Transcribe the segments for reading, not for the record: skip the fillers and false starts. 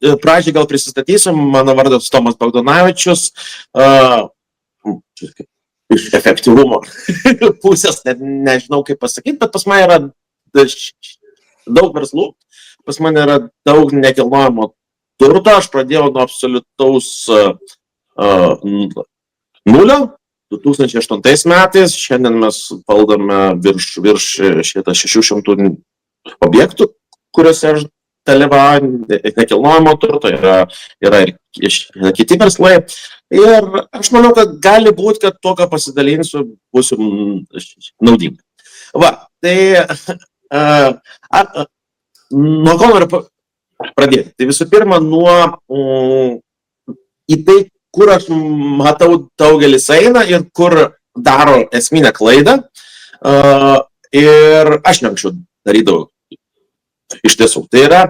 pradžiai gal prisistatysiu, mano vardas Tomas Bagdonavičius, iš efektyvumo pusės, nežinau kaip pasakyti, bet pas mane yra daug verslų, pas mane yra daug nekilnojamo turto, aš pradėjau nuo absoliutaus nulio 2008 metais, šiandien mes valdome virš 600 objektų, kuriuose aš dalyvauju nekilnojamo turto, yra ir kiti verslai. Ir aš manau, kad gali būti, kad to, ką pasidalinsiu, bus naudinga. Va, tai nuo ko noriu pradėti? Tai visų pirma, į tai, kur aš matau daugelis eina ir kur daro esminę klaidą. Ir aš anksčiau darydavau. Iš tiesų, tai yra,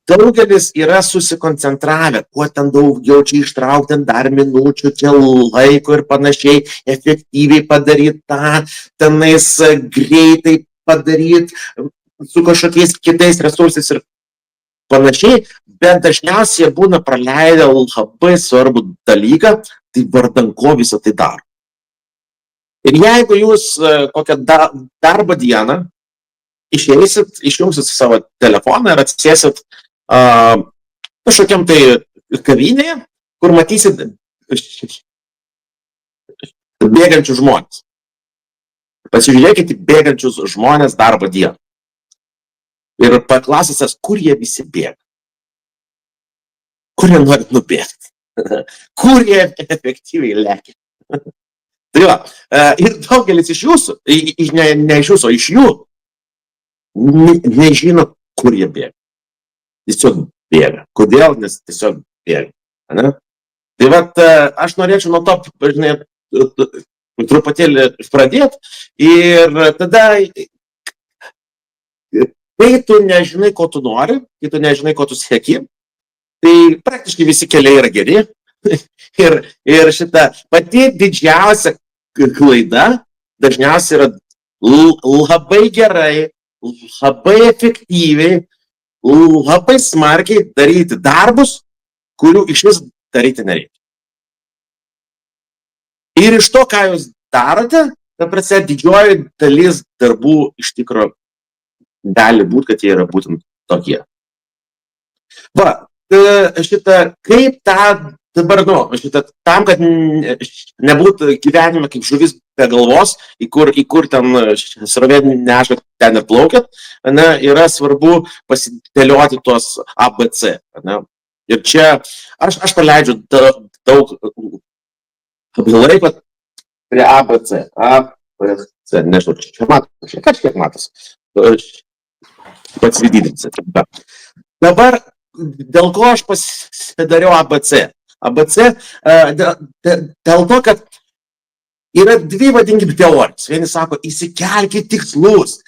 daugelis yra susikoncentravę, kuo ten daugiau čia ištraukti, dar minučių, čia laiko ir panašiai, efektyviai padaryti tą, tenais greitai padaryti, su kažkokiais kitais resursais ir panašiai, bet dažniausiai būna praleidę labai svarbų dalyką, tai vardan ko visą tai daro. Ir jeigu jūs kokią darbo dieną išeisit, išjungsit savo telefoną ir atsisėsit kažkokiam tai kavinėje, kur matysit bėgančius žmonės. Pasižiūrėkite bėgančius žmonės darbo dieną. Ir paklausysės, kur jie visi bėga. Kur jie nori nubėgti. Kur jie efektyviai lekia. Tai va, ir daugelis iš jūsų, ne iš jūsų, iš jų, nežino, kur jie bėga. Tiesiog bėga. Kodėl? Nes tiesiog bėga. Ne? Tai vat, aš norėčiau nuo to, žinai, truputėlį pradėti ir tada, kai tu nežinai, ko tu nori, kai tu nežinai, ko tu sieki, tai praktiškai visi keliai yra geri ir šita pati didžiausia klaida dažniausiai yra labai gerai, labai efektyviai, labai smarkiai daryti darbus, kurių iš vis daryti nereikia. Ir iš to, ką jūs darote, ta prasme, didžioji dalis darbų iš tikro gali būti, kad jie yra būtent tokie. Va, kaip tą dabar, tam, kad nebūtų gyvenime kaip žuvis be galvos, į kur ten srovė neša, ten ir plaukiat, yra svarbu pasidėlioti tuos ABC. Ir čia aš praleidžiu daug laiko prie ABC. ABC, nežinau, čia matos, kažkiek matos. Pats vidinis. Dabar, dėl ko aš pasidariau ABC? ABC dėl to, kad yra dvi, vadinkim, teorijos. Vieni sako, įsikelkit tikslus,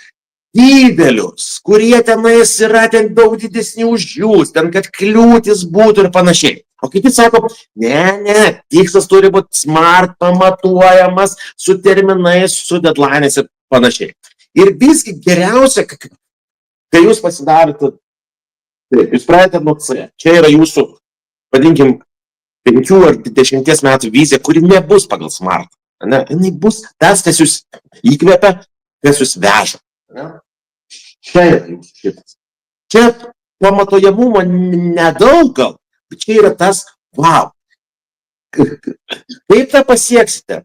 didelius, kurie tenais yra ten daug didesni už jūs, ten kad kliūtis būtų ir panašiai. O kiti sako, ne, tikslas turi būti smart, pamatuojamas, su terminais, su deadline'ais ir panašiai. Ir visgi geriausia, kai jūs pasidarote, jūs pradėte nuo C. Čia yra jūsų, vadinkim, 5 ar 10 metų vizija, kuri nebus pagal smart. Jinai bus tas, kas jūs įkvepia, kas jūs veža. Čia yra jūsų šitas. Čia pamatuojamumo nedaug gal, bet čia yra tas, wow. Kaip tą pasieksite?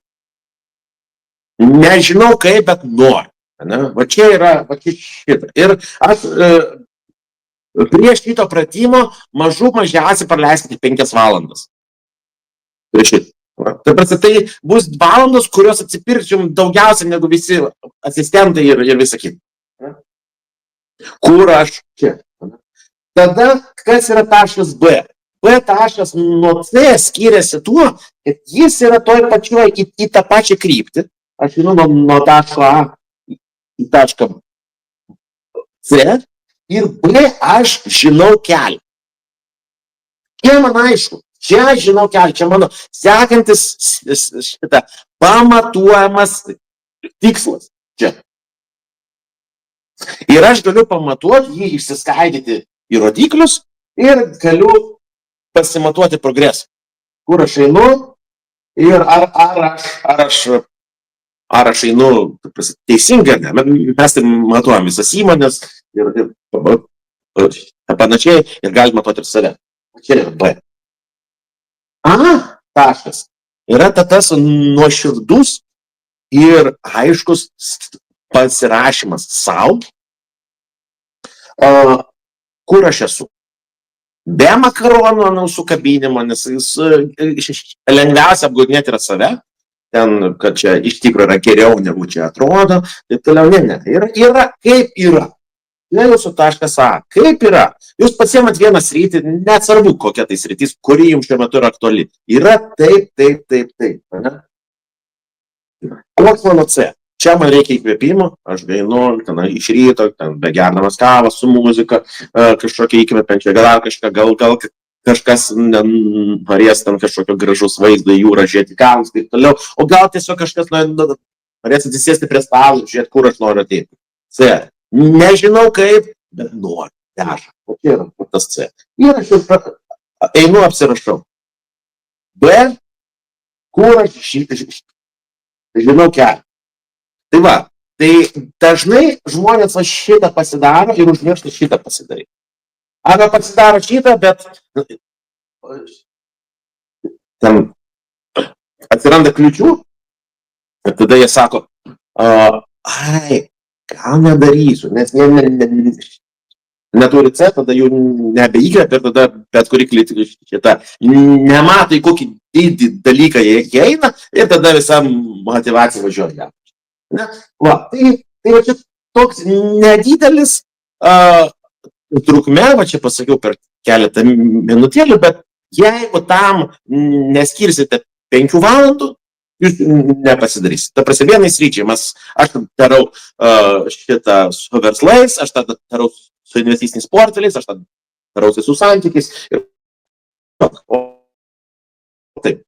Nežinau kaip, bet noriu. Va čia yra, va čia šitą. Ir aš prieš šito pratimo mažiausiai praleiskite 5 valandas. Prieš šitą. Tai bus valandos, kurios atsipirks jums daugiausiai negu visi asistentai ir visa kita. Kur aš čia? Tada, kas yra taškas B? B taškas nuo C skiriasi tuo, kad jis yra toj pačioj į tą pačią kryptį. Aš žinau nuo taško A į tašką C ir B aš žinau kelią. Čia man aišku. Čia žinau kelią, čia mano sekantis pamatuojamas tikslas. Čia. Ir aš galiu pamatuoti jį, išsiskaidyti į rodiklius ir galiu pasimatuoti progresą. Kur aš einu ir ar aš einu teisingai, ne? Mes tai matuojam visas įmonės ir panašiai ir galim matuoti ir save. Čia yra B. A taškas yra tas nuoširdus ir aiškus pasirašymas savo, kur aš esu. Be makaronų sukabinimo, nes lengviausia apgaudinėti yra save, ten, kad čia iš tikrųjų yra geriau negu čia atrodo, taip toliau, ne. Yra kaip yra. Ne jūsų taškas A. Kaip yra? Jūs pasiemat vieną sritį, nesvarbu kokia tai sritis, kuri jums šiuo metu yra aktuali. Yra taip. Ne? Koks mano C? Čia man reikia įkvėpimo, aš einu iš ryto, begerdamas kavą su muzika, kažkokia įkvepiančia, gal kažkas norės ten kažkokio gražus vaizdo į jūrą, žiūrėti kalnus, taip toliau, o gal tiesiog kažkas norės atsisėsti prie stalo, žiūrėti, kur aš noriu ateiti. C. Nežinau kaip, bet noriu. Deža. O čia yra tas C. Ir aš einu apsirašau. B. Kur aš žinau kelią. Tai va, tai dažnai žmonės šitą pasidaro ir užmiršta šitą pasidaryti. Arba pasidaro šitą, bet ten atsiranda kliūčių ir tada jie sako, gal nedarysiu, nes neturi C, tada jų nebeįkvėpia ir tada bet kuri šitą nemato, į kokį didį dalyką jie eina ir tada visa motyvacija važiuoja. Va, tai va čia toks nedidelis trukme, va čia pasakiau per keletą minutėlių, bet jeigu tam neskirsite 5 valandų, jūs nepasidarysite. Ta prasme, vienai sryčiai, aš darau šitą su verslais, aš tą darau su investiciniais portfeliais, aš tą darau su santykiais. Taip.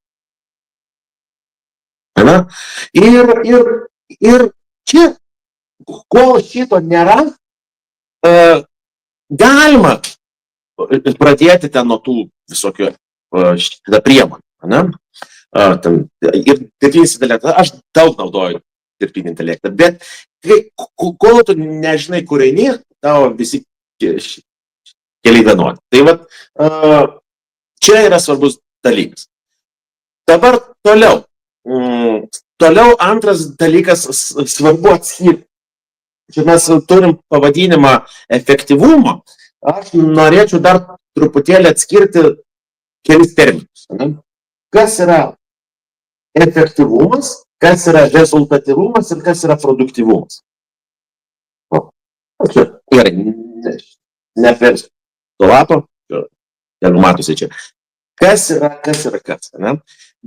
Ir čia, kol šito nėra, galima pradėti ten nuo tų visokių priemonių. Ir dirbtinis intelektas, aš daug naudoju dirbtinį intelektą, bet kol tu nežinai, kur eini, tavo visi keliai vienodi. Tai vat, čia yra svarbus dalykas. Dabar toliau. Toliau antras dalykas svarbu atskirti. Čia mes turim pavadinimą efektyvumo. Aš norėčiau dar truputėlį atskirti kelis terminus. Kas yra efektyvumas, kas yra rezultatyvumas ir kas yra produktyvumas. Gerai, neapversiu to lapo, matosi čia. Kas yra kas. Ne?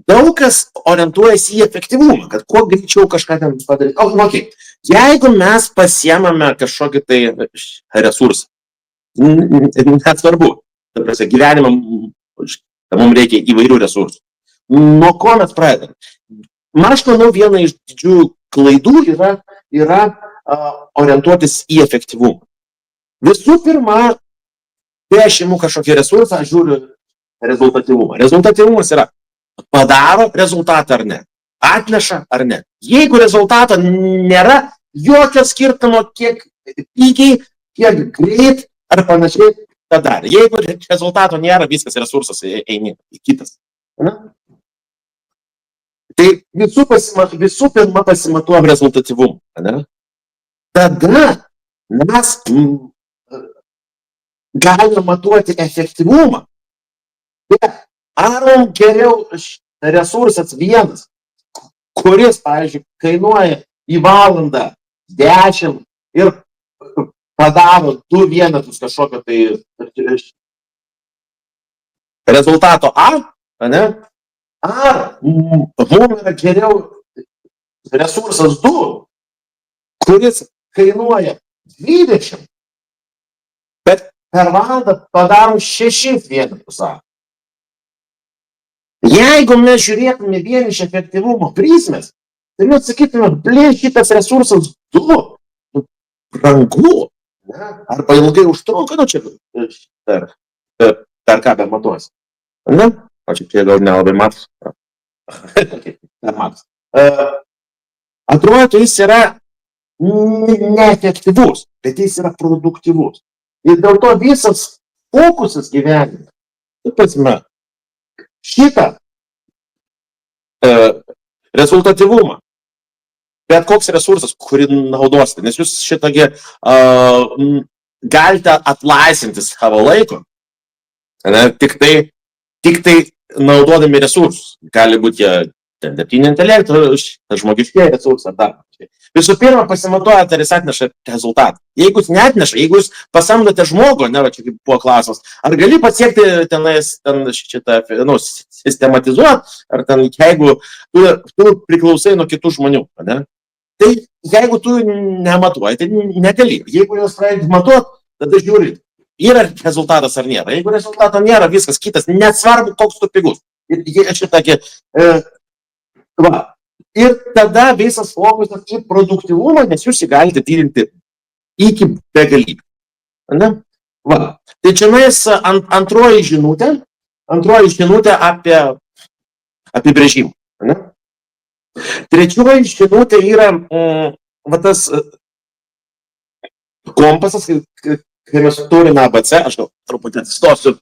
Daug kas orientuojasi į efektyvumą, kad kuo greičiau kažką ten padaryti. Jeigu mes pasiemame kažkokį tai resursą, nesvarbu, gyvenimą mums reikia įvairių resursų. Nuo ko mes pradedame? Aš manau, viena iš didžiųjų klaidų yra orientuotis į efektyvumą. Visų pirma, kai aš imu kažkokį resursą, aš žiūriu rezultatyvumą. Rezultatyvumas yra padaro rezultatą ar ne, atneša ar ne. Jeigu rezultato nėra, jokio skirtumo, kiek pigiai, kiek greit ar panašiai tą darė. Jeigu rezultato nėra, viskas resursas eini į kitas. Na? Tai visų pirma pasimatuojam rezultatyvumą. Ne? Tada mes galime matuoti efektyvumą. Bet ar mums geriau resursas vienas, kuris, pavyzdžiui, kainuoja į valandą 10 ir padaro 2 vienetus kažkokio tai rezultato A, ne? Ar mums yra geriau resursas 2, kuris kainuoja 20, bet per valandą padarom 6 vienetus A. Jeigu mes žiūrėtume vien iš efektyvumo prizmės, tai mes sakytume, šitas resursas 2, brangu, arba ilgai užtrunka, čia per ką be matuos. Ne? O čia gal nelabai matos. Matos. Atrodo, jis yra neefektyvus, bet jis yra produktyvus. Ir dėl to visas fokusas gyvenime, šitą rezultatyvumą, bet koks resursas, kurį naudosite, nes jūs šitągi galite atlaisvinti savo laiko, ne, tik tai naudodami resursus. Gali būti dirbtinio intelekto, žmogiškieji resursai, dar. Visų pirma, pasimatuojate, ar jis atneša rezultatą. Jeigu jis neatneša, jeigu jūs pasamdote žmogų, ne, va čia kaip buvo klausimas, ar gali pasiekti šitą, sistematizuoti, ar ten, jeigu tu priklausai nuo kitų žmonių, ne? Tai jeigu tu nematuoji, tai negali. Jeigu jūs pradėti matuoti, tada žiūri, yra rezultatas ar nėra. Jeigu rezultato nėra, viskas kitas, nesvarbu, koks tu pigus. Ir šitągi, va. Ir tada visas fokusas į produktyvumą, nes jūs jį galite didinti iki begalybės. Ne? Va. Tai čia mes antroji žinutė apie apibrėžimą. Ne? Trečioji žinutė yra va tas kompasas, kai mes turime ABC, aš gal truputį atsistosiu,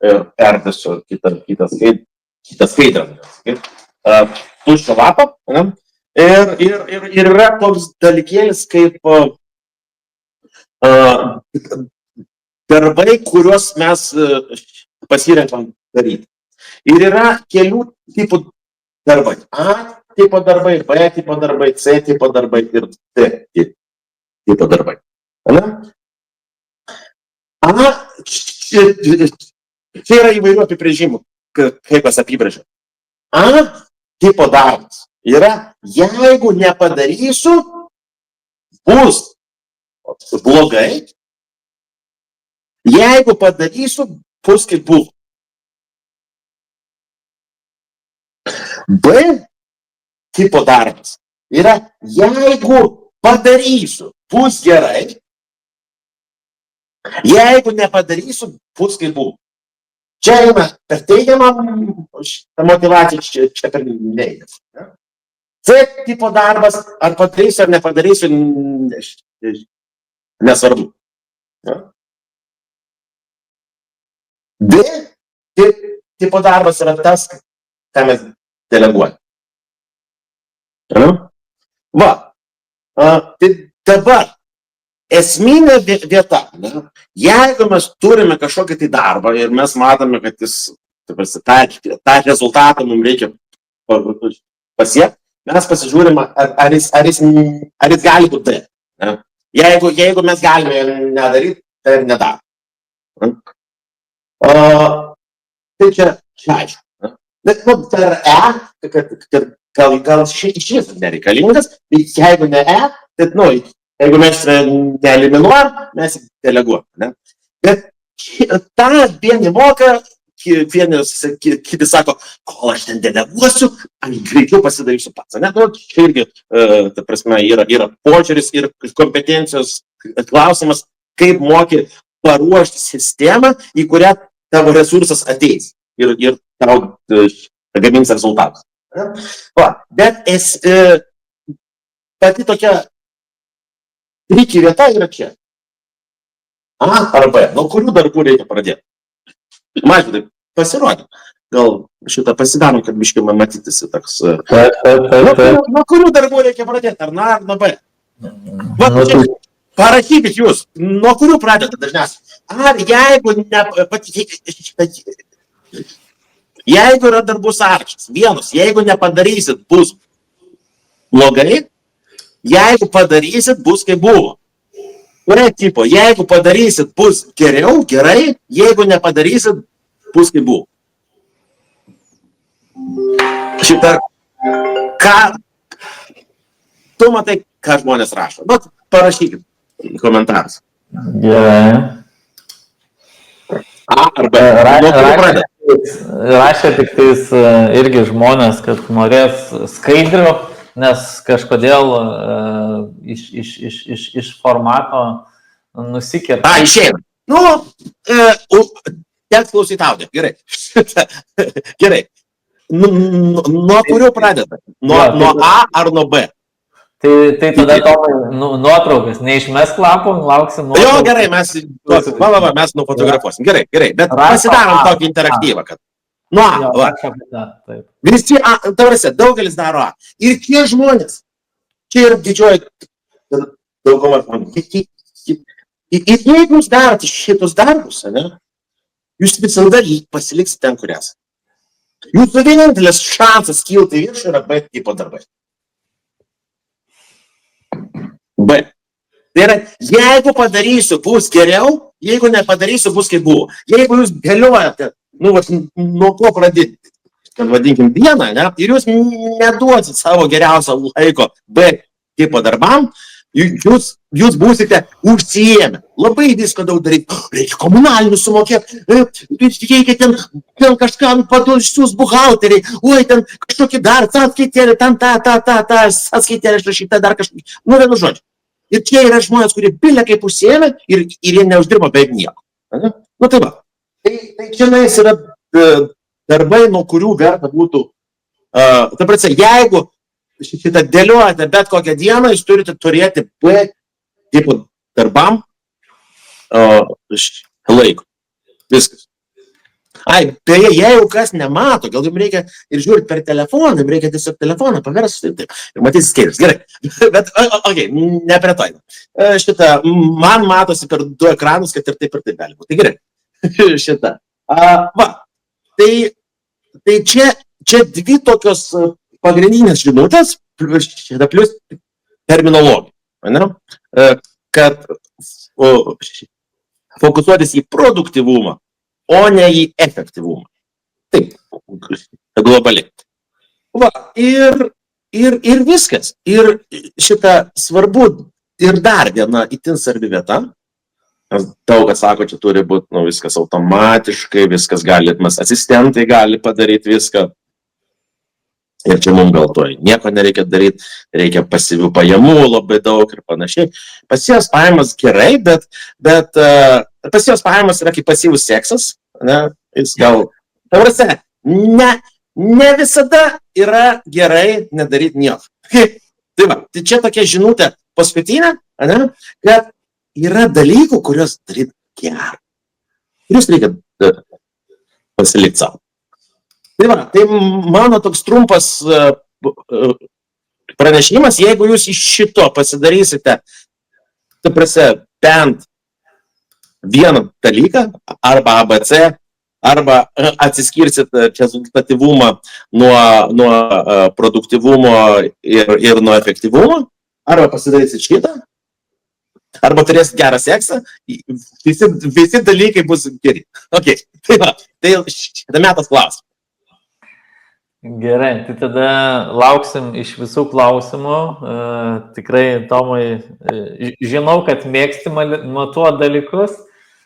perdėsiu kitą skaidrą. Tuščio lapą, ne? Ir yra toks dalykėlis kaip darbai, kuriuos mes pasirenkam daryti. Ir yra kelių tipų darbai. A tipo darbai, B tipo darbai, C tipo darbai ir D tipo darbai. Ne? Čia yra įvairių apibrėžimų, kaip kas apibrėžia. A tipo darbas yra, jeigu nepadarysiu, bus blogai, jeigu padarysiu, bus kaip buvo. B tipo darbas yra, jeigu padarysiu, bus gerai, jeigu nepadarysiu, bus kaip buvo. Čia eina per teigiamą motivaciją, čia per neigiamą. C tipo darbas, ar padarysiu, ar nepadarysiu, nesvarbu. D tipo darbas yra tas, ką mes deleguojame. Va. Tai dabar esminė vieta, ne? Jeigu mes turime kažkokį tai darbą ir mes matome, kad jis tą rezultatą mums reikia pasiekti, mes pasižiūrime, ar jis gali būti D. Ne? Jeigu mes galime nedaryti, tai ir nedarom. Tai čia aišku. Bet per gal šis nereikalingas, tai jeigu ne tai jeigu mes neeliminuojam, mes deleguojam. Ne? Bet tą vieni moka, kiti sako, kol aš ten deleguosiu, aš greičiau pasidarysiu pats. Ne? Čia irgi, ta prasme, yra požiūris ir kompetencijos klausimas, kaip moki paruošti sistemą, į kurią tavo resursas ateis ir tau gamins rezultatus. Bet pati tokia triki vieta yra čia. A ar B. Nuo kurių darbų reikia pradėti? Mažydai, pasirodė. Gal šitą pasidarom, kad biškai man matytisi toks. Nuo kurių darbų reikia pradėti? Ar nuo A, ar nuo B? Va, parašykit jūs. Nuo kurių pradėti dažniausiai? Ar jeigu yra darbų sąrašas, vienas, jeigu nepadarysit, bus blogai, jeigu padarysit, bus kaip buvo. Kuria tipo, jeigu padarysit, bus geriau, gerai, jeigu nepadarysit, bus kaip buvo. Šitą, tu matai, ką žmonės rašo. Bet parašykit komentarus. Gerai. A ar B. Rašė tik tais irgi žmonės, kad norės skaidrių, nes kažkodėl iš formato nusikėlė. Išeina. teks klausyti audio. Gerai. Gerai. Nuo kurio pradeda? Nuo A ar nuo B? Tai tada Tomai, nuotraukas, neišmes klapų, lauksim nuotraukas. Jo, gerai, mes nufotografuosim. Gerai, bet pasidarom tokį interaktyvą, kad nuo A. Va. Visi, tavrasi, daugelis daro A. Ir tie žmonės, čia yra didžioji dauguma žmonių. Ir jeigu jūs darote šitus darbus, ne, jūs visada pasiliksite ten, kur esate. Jūsų vienintelis šansas kilti viršų yra B tipo darbai. B. Tai yra, jeigu padarysiu, bus geriau, jeigu nepadarysiu, bus kaip buvo. Jeigu jūs dėliojate, nuo ko pradėti, kad vadinkim dieną, ne, ir jūs neduosit savo geriausio laiko B tipo darbam, jūs būsite užsiėmę. Labai visko daug daryti. Reikia komunalinius sumokėti, reikia ten kažką paduosius buhalteriai, oi, ten kažkokį dar, atskaitėlį, ten atskaitėlį išrašytą, dar kažkokį. Vienu žodžiu. Ir čia yra žmonės, kurie bilia kaip užsiėmė ir jie neuždirba beveik nieko. Tai va. Tai čia yra darbai, nuo kurių verta būtų. Ta prasme, jeigu šitą dėliojate bet kokią dieną, jūs turite turėti B tipo darbam laiko. Viskas. Beje, jeigu kas nemato, gal jums reikia ir žiūrėti per telefoną, jums reikia tiesiog telefoną paversti, taip, ir matysi skaičius. Gerai, bet, ne prie to. Šitą, man matosi per 2 ekranus, kad ir taip gali būti. Tai gerai, šitą. Va, tai čia 2 tokios pagrindinės žinutės, plus terminologija, kad fokusuotis į produktyvumą, o ne į efektyvumą. Taip, globaliai. Va, ir viskas. Ir šitą svarbu ir dar viena itin svarbi vieta. Daug kas sako, čia turi būti viskas automatiškai, viskas gali, asistentai gali padaryti viską. Ir čia mums gal to nieko nereikia daryti, reikia pasyvių pajamų labai daug ir panašiai. Pasyvios pajamas gerai, bet pasyvios pajamas yra kaip pasyvus seksas. Jis gal, tavrasi, ne visada yra gerai nedaryti nieko. Tai va, tai čia tokia žinutė paskutinė, kad yra dalykų, kuriuos daryti gerą. Ir jūs reikia pasilikti savo. Tai va, tai mano toks trumpas pranešimas, jeigu jūs iš šito pasidarysite, ta prasme, bent vieną dalyką, arba ABC, arba atsiskirsit rezultatyvumą nuo produktyvumo ir nuo efektyvumo, arba pasidarysit šitą, arba turėsit gerą seksą, visi dalykai bus geri. Okay. Tai va, tai šitą metas klausimas. Gerai, tai tada lauksim iš visų klausimų. Tikrai, Tomai, žinau, kad mėgsti matuoti dalykus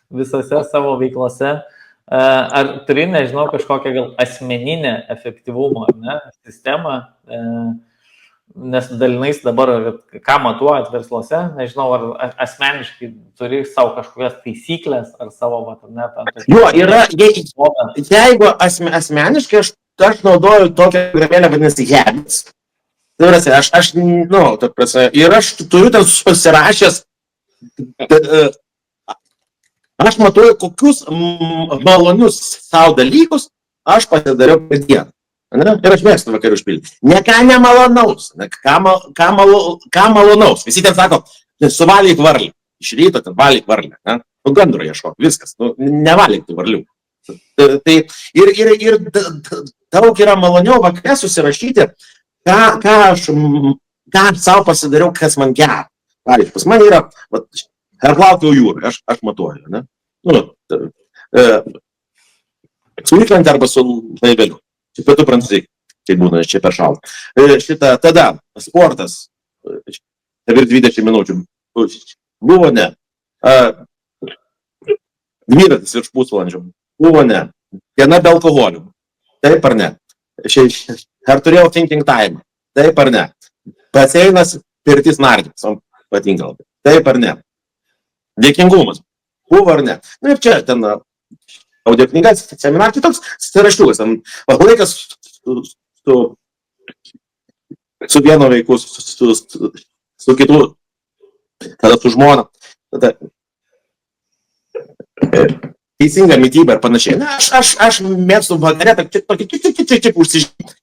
visose savo veiklose. Ar turi, nežinau, kažkokią gal asmeninę efektyvumo sistemą, nes dalinais dabar, ką matuojat versluose, nežinau, ar asmeniškai turi savo kažkokias taisyklės, ar savo matome. Jo, yra, jeigu asmeniškai aš naudoju tokią programėlę, vadinasi Habits. Ir aš turiu ten susirašęs, aš matuoju, kokius malonius savo dalykus aš pasidariau per dieną. Ir aš mėgstu vakarių užpildyti. Ne ką nemalonaus, ką malonaus. Visi ten sako, suvalyk varlį. Iš ryto ten valyk varlį. Gandro ieškok, viskas. Nevalyk tų varlių. Tai ir daug yra maloniau vakare susirašyti, ką aš savo pasidariau, kas man gera. Pavyzdžiui, pas man yra, plaukiau jūrą, aš matuoju, su įkrante arba su laiveliu. Čia pietų Prancūzijai, kai būna, čia per šalta. Tada sportas, virš 20 minučių, buvo ne. Dviratis virš pusvalandžio. Buvo ne. Diena be alkoholių. Taip ar ne? Ar turėjau thinking time? Taip ar ne? Baseinas, pirtis nardymas. Patinka labai. Taip ar ne? Dėkingumas. Buvo ar ne? Ir čia ten audio knygas, seminaras, tai toks sąrašiukas, laikas su vienu vaiku, su kitu, tada su žmona, tada teisinga mityba ir panašiai. Na, aš mėgstu vakare, tokį užsižymėti.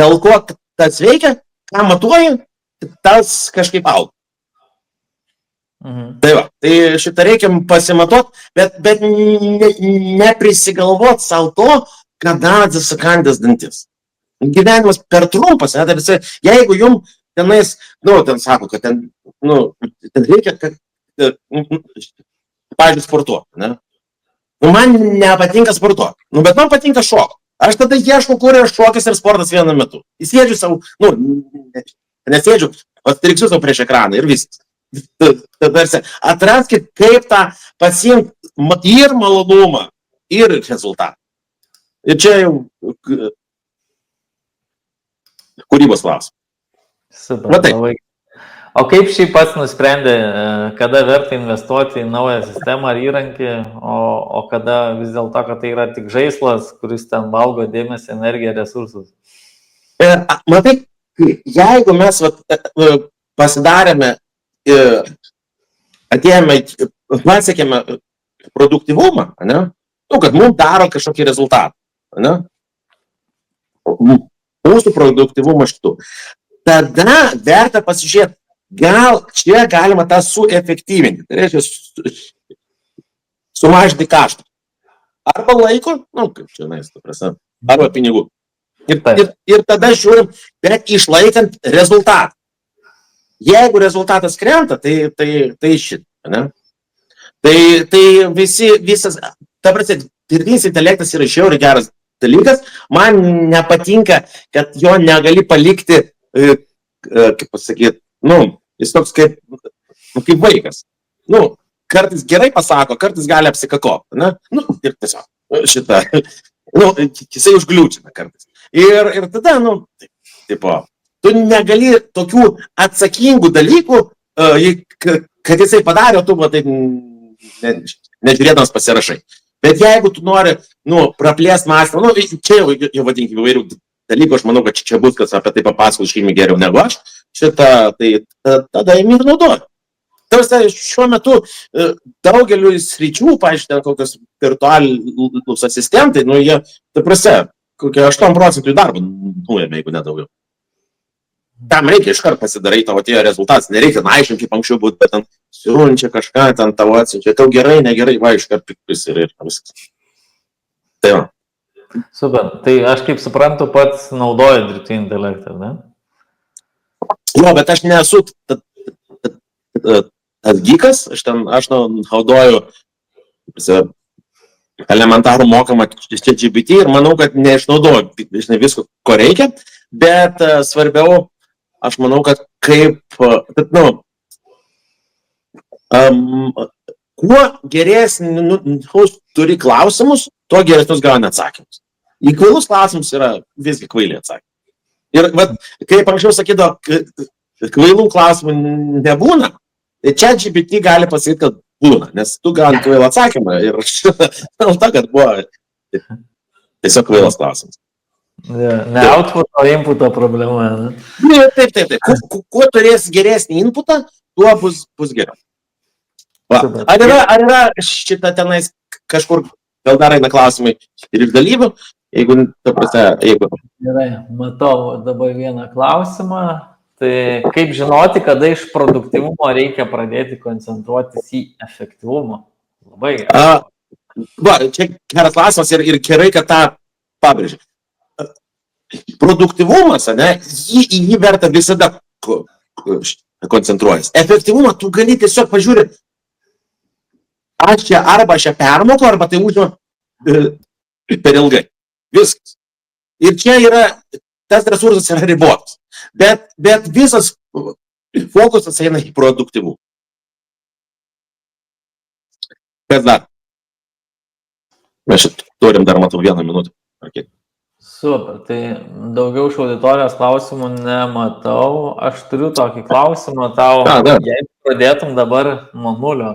Dėl ko tas veikia, ką matuoji, tas kažkaip auga. Tai va, tai šitą reikia pasimatuot, bet neprisigalvot savo to, kada atsisakandęs dantis. Gyvenimas per trumpas, ne, tai jeigu jums tenais, ten sako, kad ten reikia, kad, pavyzdžiui, sportuoti, ne? Man nepatinka sportuoti, bet man patinka šokti. Aš tada ieškau, kur yra šokis ir sportas vienu metu. Įsėdžiu savo, nesėdžiu, atriksiu savo prieš ekraną ir viskas. Atraskit, kaip tą pasiimti ir malonumą, ir rezultatą. Ir čia jau kūrybos klausimas. Super. O kaip šiaip pats nusprendė, kada verta investuoti į naują sistemą ar įrankį, o kada vis dėlto, kad tai yra tik žaislas, kuris ten valgo dėmesį, energiją, resursus? Matai, jeigu mes pasidarėme, atėjome, pasiekėme produktyvumą, ne? Kad mums daro kažkokį rezultatą, ne? Mūsų produktyvumą šitų. Tada verta pasižiūrėti, gal čia galima tą suefektyvinti, tai reiškia sumažinti kaštų. Arba laiko, kaip čia prasme, arba pinigų. Ir tada žiūrim, bet išlaikant rezultatą. Jeigu rezultatas krenta, tai šitą, ne? Tai visas, ta prasme, dirbtinis intelektas yra žiauriai geras dalykas, man nepatinka, kad jo negali palikti, kaip pasakyti, jis toks kaip vaikas. Kartais gerai pasako, kartais gali apsikakoti, ne? Ir tiesiog šitą, jisai užgliūčina kartais. Ir tada, tu negali tokių atsakingų dalykų, kad jisai padarė, tu matai, nežiūrėdamas pasirašai. Bet jeigu tu nori, praplėst mąstymą, čia jau vadinkime įvairių dalykų, aš manau, kad čia bus, kas apie tai papasakos žymiai geriau negu aš, šitą, tai tada jį ir naudoju. Tarsi šiuo metu daugeliu sričių, paaiškiai, kokios virtualūs asistentai, jie, ta prasme, kokie 8% darbo nuėmė, jeigu nedaugiau. Tam reikia iškart pasidarai tavo atėjo rezultatas, nereikia aiškinti, kaip anksčiau būtų, bet ten siunčia kažką, ten tavo atsiunčia, tau gerai, negerai, iškart piktis ir viskas. Tai va. Super, tai aš kaip suprantu, pats naudoju dirbtinį intelektą, ne? Jo, bet aš nesu tas geekas, aš naudoju elementarų mokamą ChatGPT ir manau, kad neišnaudoju visko, ko reikia, bet svarbiau, aš manau, kad kuo geresnius turi klausimus, tuo geresnius gauni atsakymus. Į kvailus klausimus yra visgi kvailiai atsakymai. Ir kaip anksčiau sakydavo, kvailų klausimų nebūna, tai ChatGPT gali pasakyti, kad būna, nes tu gauni kvailą atsakymą ir dėl to, kad buvo tiesiog kvailas klausimas. Ne output, o inputo problema. Taip. Kuo turės geresnį inputą, tuo bus geriau. Ar yra šitą tenais kažkur, gal dar eina klausimai ir iš dalyvių, jeigu. Gerai, matau dabar vieną klausimą. Tai kaip žinoti, kada iš produktyvumo reikia pradėti koncentruotis į efektyvumą? Labai gerai. Čia geras klausimas ir gerai, kad tą pabrėžė. Produktyvumas, jį verta visada koncentruojas. Efektyvumą tu gali tiesiog pažiūrėti, aš čia arba permoku, arba tai užima per ilgai. Viskas. Ir čia yra, tas resursas yra ribotas. Bet visas fokusas eina į produktyvumą. Kas dar? Mes šitą turim dar, matau, 1 minutę. Okay. Super, tai daugiau iš auditorijos klausimų nematau. Aš turiu tokį klausimą tau, jei pradėtum dabar nuo nulio,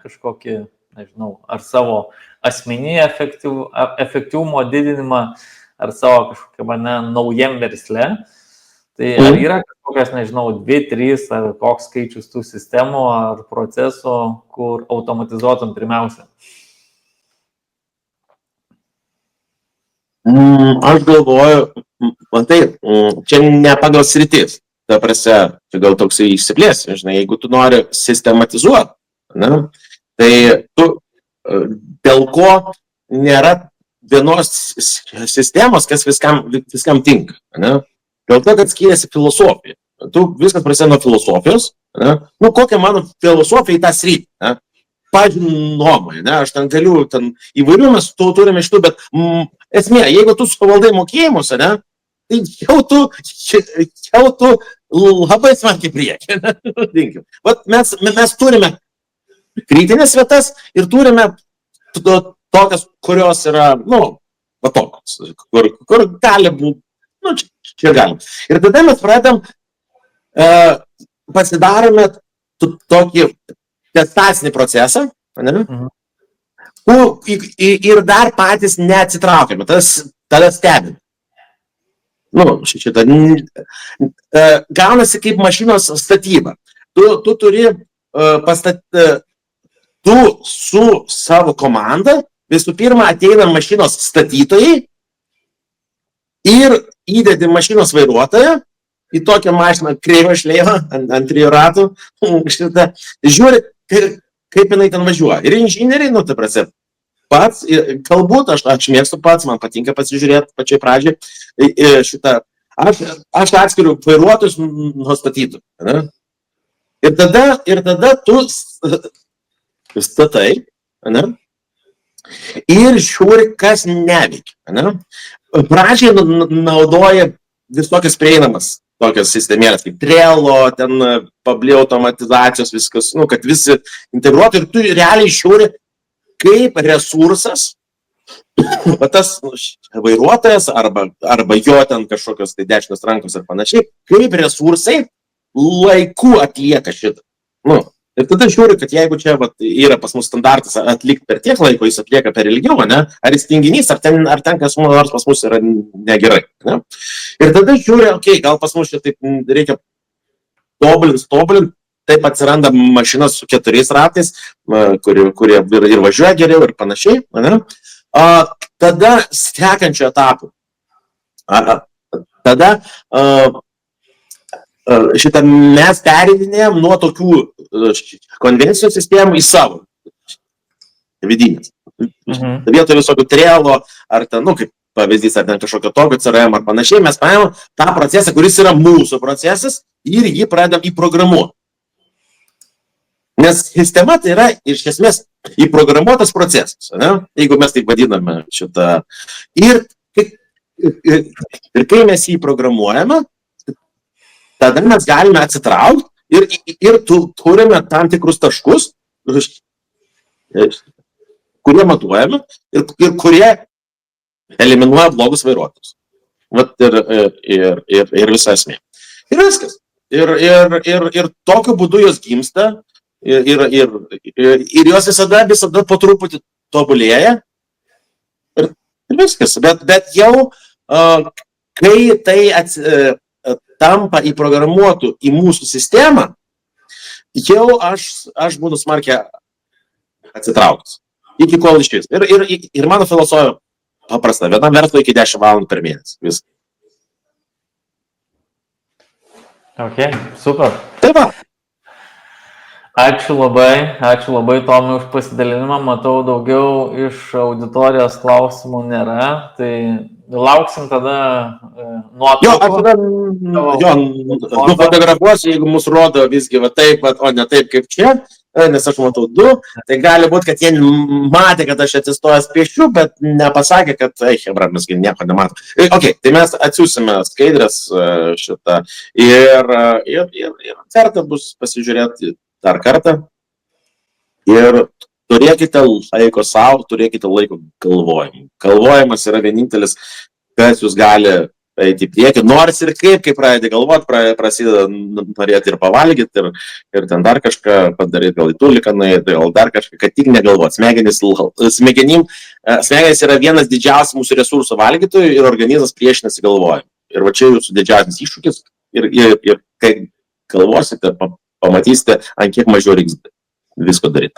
kažkokį nežinau, ar savo asmeninį efektyvumo didinimą, ar savo kažkokiam naujam versle. Tai ar yra kažkokias, nežinau, 2, 3 ar koks skaičius tų sistemų ar procesų, kur automatizuotum pirmiausia? Aš galvoju, matai, čia ne pagal sritis. Ta prasme, čia gal toksai išsiplės, žinai, jeigu tu nori sistematizuoti, tai tu dėl ko nėra vienos sistemos, kas viskam tinka. Dėl to, kad skiriasi filosofija. Viskas prasideda nuo filosofijos. Kokia mano filosofija į tą sritį? Pavyzdžiui, nuomonė. Aš ten galiu, įvairių mes turime šitų, bet esmė, jeigu tu suvaldai mokėjimus, tai jau tu labai smarkiai priekį. Mes turime kritinės vietas ir turime tokias, kurios yra, tokios, kur gali būti, čia galim. Ir tada mes pradedam, pasidarome tokį testacinį procesą, ir dar patys neatsitraukiame, tada stebime. Gaunasi kaip mašinos statyba. Tu turi tu su savo komanda, visų pirma ateina mašinos statytojai ir įdedi mašinos vairuotoją į tokią mašiną kreivą šleivą ant 3 ratų, žiūri, kaip jinai ten važiuoja. Ir inžinieriai, ta prasme, pats, galbūt aš mėgstu pats, man patinka pasižiūrėti pačiai pradžiai šitą, aš atskiriu vairuotojus nuo statytojų. Ir tada tu statai, ir žiūri, kas neveikia. Pradžiai naudoja visokias prieinamas tokias sistemėlės, kaip Trello, ten Pabli automatizacijos, viskas, kad visi integruotų ir tu realiai žiūri, kaip resursas, tas vairuotojas arba jo ten kažkokios tai dešinos rankos ir panašiai, kaip resursai laiku atlieka šitą. Ir tada žiūri, kad jeigu čia yra pas mus standartas atlikti per tiek laiko, jis atlieka per ilgiau, ar jis tinginys, ar ten kas nors pas mus yra negerai. Ir tada žiūri, gal pas mus čia taip reikia tobulint, taip atsiranda mašinas su 4 ratais, kurie ir važiuoja geriau ir panašiai. Tada sekančių etapų. Tada šitą mes perėdinėjom nuo tokių konvencijų sistemų į savo vidinės. Vietoj visokių Trello, ar ten, kaip pavyzdys, ar ten kažkokio tokio CRM ar panašiai, mes paėmėm tą procesą, kuris yra mūsų procesas ir jį pradedam įprogramuoti. Nes sistema tai yra iš esmės įprogramuotas procesas, jeigu mes taip vadiname šitą. Ir kai mes jį programuojame, tada mes galime atsitraukti ir turime tam tikrus taškus, kurie matuojame ir kurie eliminuoja blogus vairuotojus. Ir visa esmė. Ir viskas. Ir tokiu būdu jos gimsta ir jos visada po truputį tobulėja. Ir viskas. Bet jau, kai tai tampa įprogramuotų į mūsų sistemą, jau aš būnu smarkiai atsitraukęs. Iki kol išvis. Ir mano filosofija paprasta. Vienam verslui iki 10 valandų per mėnesį. Viskas. Ok, super. Taip va. Ačiū labai Tomai už pasidalinimą. Matau, daugiau iš auditorijos klausimų nėra. Tai lauksim tada nuotraukų. Nufotografuosiu, jeigu mus rodo visgi taip, o ne taip kaip čia, nes aš matau 2. Tai gali būti, kad jie matė, kad aš atsistojęs piešiu, bet nepasakė, kad, hebra, mes nieko nematom. Ok, tai mes atsiūsime skaidrės šitą ir kartą bus pasižiūrėti dar kartą. Ir turėkite laiko savo, turėkite laiko galvojimui. Galvojimas yra vienintelis, kas jūs gali eiti į priekį, nors ir kaip pradedi galvoti, prasideda norėti ir pavalgyti, ir ten dar kažką padaryti, gal į tuliką nueiti, gal dar kažką, kad tik negalvoti. Smegenys yra vienas didžiausias mūsų resursų valgytojų ir organizmas priešinasi galvojimui. Ir va čia jūsų didžiausias iššūkis ir kai galvosite, pamatysite, ant kiek mažiau reiks visko daryti.